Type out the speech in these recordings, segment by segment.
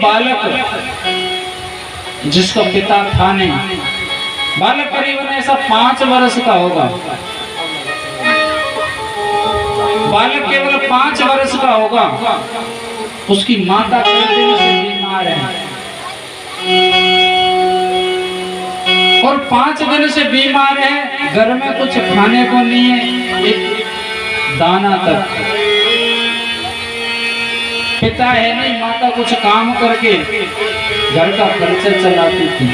बालक जिसका पिता था नहीं, बालक करीबन ऐसा 5 वर्ष का होगा, बालक केवल 5 वर्ष का होगा, उसकी माता कई दिन से बीमार है और 5 दिन से बीमार है। घर में कुछ खाने को नहीं है, एक दाना तक। पिता है नहीं, माता कुछ काम करके घर का खर्चा चलाती थी।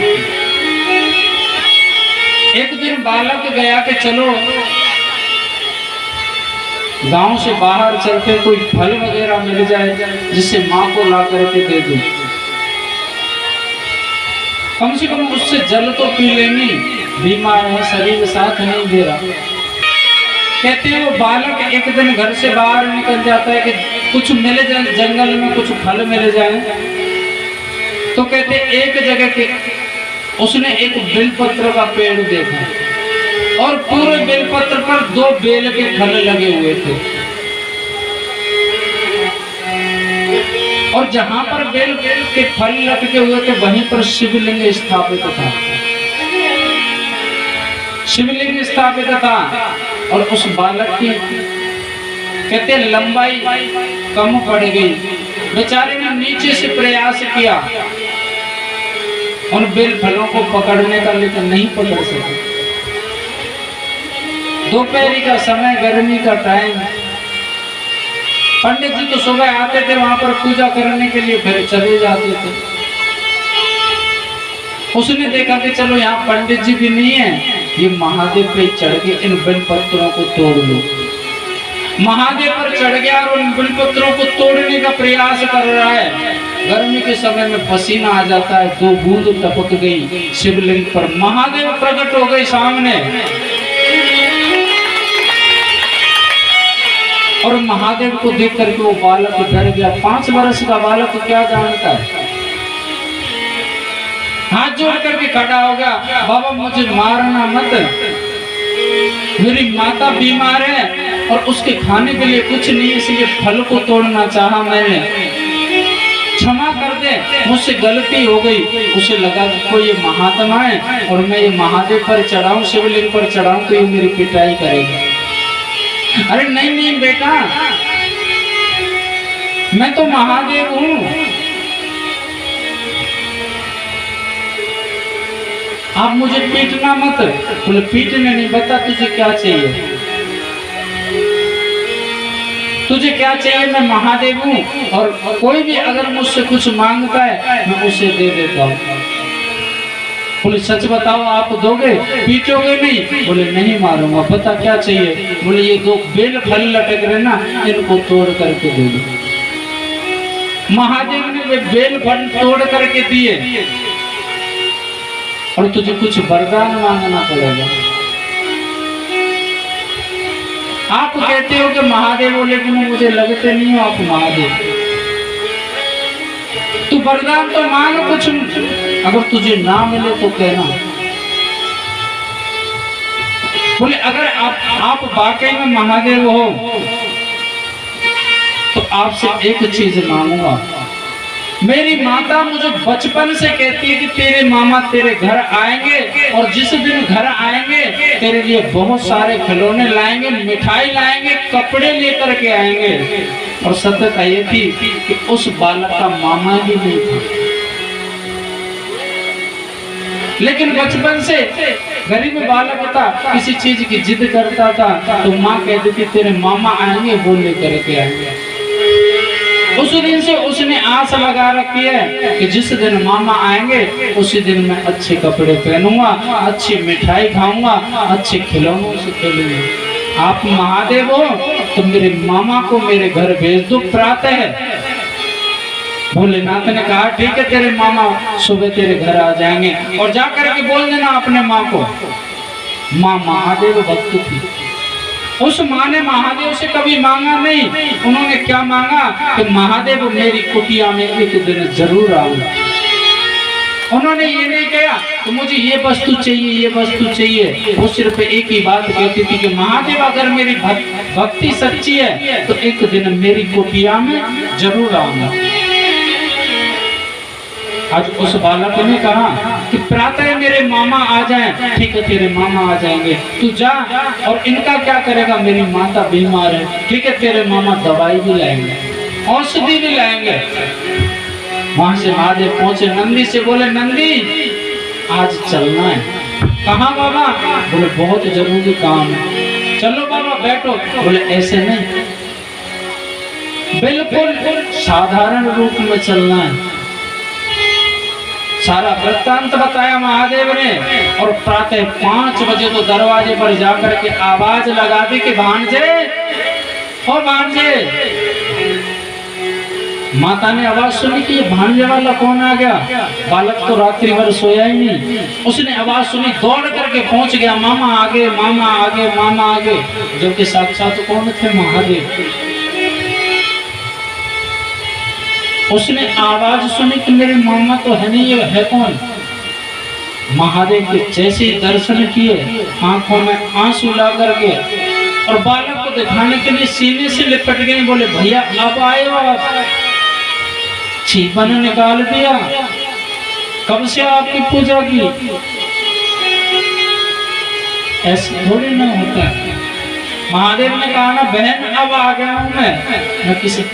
एक दिन बालक गया कि चलो गांव से बाहर चलते, कोई फल वगैरह मिल जाए जिससे माँ को ला करके दे दो, कम से कम उससे जल तो पी लेंगे, बीमार है, शरीर साथ नहीं दे रहा। कहते हैं वो बालक एक दिन घर से बाहर निकल जाता है कि कुछ मिल जाए, जंगल में कुछ फल मिल जाए। तो कहते एक जगह के उसने एक बेलपत्र का पेड़ देखा और पूरे बेलपत्र पर 2 बेल के फल लगे हुए थे और जहां पर बेल के फल लटके हुए थे वहीं पर शिवलिंग स्थापित था, शिवलिंग स्थापित था। और उस बालक की कहते लंबाई कम पड़ गई, बेचारे ने नीचे से प्रयास किया उन बेल फलों को पकड़ने का, लेकिन नहीं पकड़ सके। दोपहर का समय, गर्मी का टाइम, पंडित जी तो सुबह आते थे वहां पर पूजा करने के लिए, फिर चले जाते थे। उसने देखा कि चलो यहाँ पंडित जी भी नहीं है, ये महादेव पे चढ़ के इन बेलपत्रों को तोड़ लो। महादेव पर चढ़ गया और उन बेलपत्रों को तोड़ने का प्रयास कर रहा है। गर्मी के समय में पसीना आ जाता है, 2 बूंद टपक गई शिवलिंग पर, महादेव प्रकट हो गए सामने। और महादेव को देख करके वो बालक डर गया। 5 वर्ष का बालक क्या जानता है, हाथ जोड़ करके खड़ा हो गया, बाबा मुझे मारना मत, मेरी माता बीमार है और उसके खाने के लिए कुछ नहीं, इसलिए फल को तोड़ना चाहा मैंने, क्षमा कर दे, मुझसे गलती हो गई। उसे लगा कि कोई ये महात्मा है और मैं ये महादेव पर चढ़ाऊं, शिवलिंग पर चढ़ाऊं तो ये मेरी पिटाई करेगा। अरे नहीं नहीं बेटा, मैं तो महादेव हूं, आप मुझे पीटना मत। बोले पीटने नहीं, बता तुझे क्या चाहिए, तुझे क्या चाहिए, मैं महादेव हूँ और कोई भी अगर मुझसे कुछ मांगता है मैं उसे दे देता हूँ। बोले सच बताओ, आप दोगे, पीटोगे नहीं? बोले नहीं मारूंगा। बता क्या चाहिए? बोले ये 2 बेल फल लटक रहे ना, इनको तोड़ करके दे दो। महादेव ने वे बेल फल तोड़ करके दिए और तुझे कुछ वरदान मांगना पड़ेगा। आप कहते हो कि महादेव हो, लेकिन मुझे लगते नहीं हो आप महादेव। तू वरदान तो मांग कुछ, अगर तुझे ना मिले तो कहना। बोले अगर आप वाकई में महादेव हो तो आपसे एक चीज मांगूंगा। मेरी माता मुझे बचपन से कहती है कि तेरे मामा तेरे घर आएंगे और जिस दिन घर आएंगे तेरे लिए बहुत सारे खिलौने लाएंगे, मिठाई लाएंगे, कपड़े लेकर के आएंगे। और सत्यता ये थी कि उस बालक का मामा भी नहीं था, लेकिन बचपन से गरीब बालक था, किसी चीज की जिद करता था तो माँ कहती थी तेरे मामा आएंगे, वो लेकर के आएंगे। उस दिन से उसने आस लगा रखी है कि जिस दिन मामा आएंगे उसी दिन मैं अच्छे कपड़े पहनूंगा, अच्छी मिठाई खाऊंगा, अच्छे खिलौनों से खेलूंगा। आप महादेव हो तो मेरे मामा को मेरे घर भेज दो प्रातः। भोलेनाथ ने कहा ठीक है, तेरे मामा सुबह तेरे घर आ जाएंगे और जाकर के बोल देना अपने माँ को। माँ महादेव भक्त थी, उस माँ ने महादेव से कभी मांगा नहीं। उन्होंने क्या मांगा कि महादेव मेरी कुटिया में एक दिन जरूर आऊंगा। उन्होंने ये नहीं कहा कि मुझे ये वस्तु चाहिए, ये वस्तु चाहिए। वो सिर्फ एक ही बात कहती थी कि महादेव अगर मेरी भक्ति सच्ची है तो एक दिन मेरी कुटिया में जरूर आऊंगा। आज उस बालक ने कहा कि प्रातः मेरे मामा आ जाएं। ठीक है, तेरे मामा आ जाएंगे, तू जा। और इनका क्या करेगा, मेरी माता बीमार है। ठीक है, तेरे मामा दवाई भी लाएंगे, औषधि भी लाएंगे। वहां से महादेव पहुंचे, नंदी से बोले, नंदी आज चलना है। कहाँ बाबा? बोले बहुत जरूरी काम है। चलो बाबा बैठो। बोले ऐसे नहीं, बिल्कुल साधारण रूप में चलना है। सारा वृत्तांत बताया महादेव ने। और प्रातः 5 बजे तो दरवाजे पर जाकर के आवाज लगा दी कि भांजे, ओ भांजे। माता ने आवाज सुनी कि ये भांजे वाला कौन आ गया। बालक तो रात्रि भर सोया ही नहीं। उसने आवाज सुनी, दौड़ करके पहुंच गया, मामा आगे, मामा आगे, मामा आगे। जबकि साक्षात कौन थे, महादेव। उसने आवाज सुनी कि मेरे मामा तो है नहीं, ये है कौन। महादेव के जैसे दर्शन किए, आंखों में आंसू ला करके और बालक को दिखाने के लिए सीने से लिपट गए। बोले भैया अब आए हो आप, छिपन निकाल दिया, कब से आपकी पूजा की। ऐसे थोड़ी ना होता है। महादेव ने कहा ना बहन अब आ गया हूं मैं किसी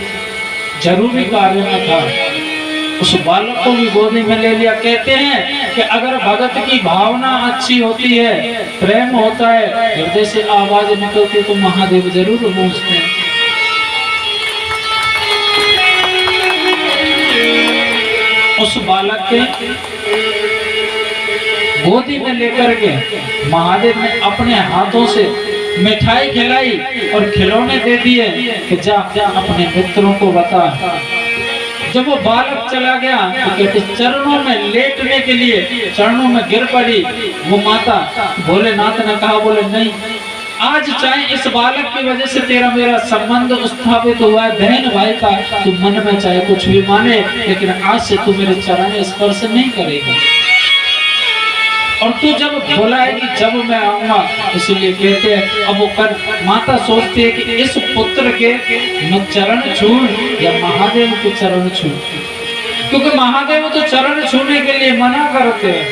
जरूरी कार्य में था। उस बालक को भी गोदी में ले लिया। कहते हैं कि अगर भगत की भावना अच्छी होती है, प्रेम होता है, हृदय से आवाज निकलती तो महादेव जरूर पहुंचते हैं। उस बालक के गोदी में लेकर के महादेव ने अपने हाथों से मिठाई खिलाई और खिलौने दे दिए कि जा अपने मित्रों को बता। जब वो बालक चला गया तो कहते चरणों में लेटने के लिए चरणों में गिर पड़ी। वो माता भोलेनाथ ने कहा, बोले नहीं, आज चाहे इस बालक की वजह से तेरा मेरा संबंध स्थापित हुआ है बहन भाई का, तू मन में चाहे कुछ भी माने, लेकिन आज से तू मेरे चरण स्पर्श नहीं करेगा। और तू जब बुलाएगी जब मैं आऊंगा। इसलिए कहते हैं अब वो कर माता सोचती है कि इस पुत्र के मैं चरण छू या महादेव के चरण छू, क्योंकि महादेव तो चरण छूने के लिए मना करते हैं,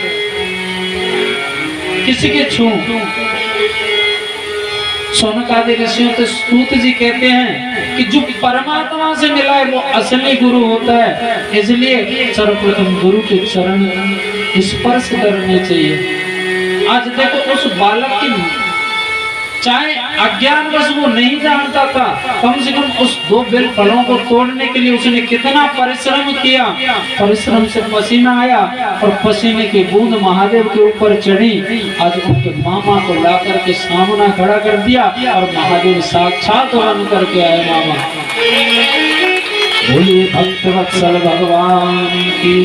किसी के छू। सोनकादि ऋषियों के सूत जी कहते हैं कि जो परमात्मा से मिला है वो असली गुरु होता है। इसलिए सर्वप्रथम गुरु के चरण स्पर्श करने चाहिए। आज देखो उस बालक की चाहे अज्ञानवश वो नहीं जानता था, कम से कम उस 2 बेल फलों को तोड़ने के लिए उसने कितना परिश्रम किया। परिश्रम से पसीना आया और पसीने की बूंद महादेव के ऊपर चढ़ी। आज उनके मामा को लाकर के सामना खड़ा कर दिया और महादेव साक्षात बन करके आए। मामा बोलिए भक्त वत्सल भगवान की।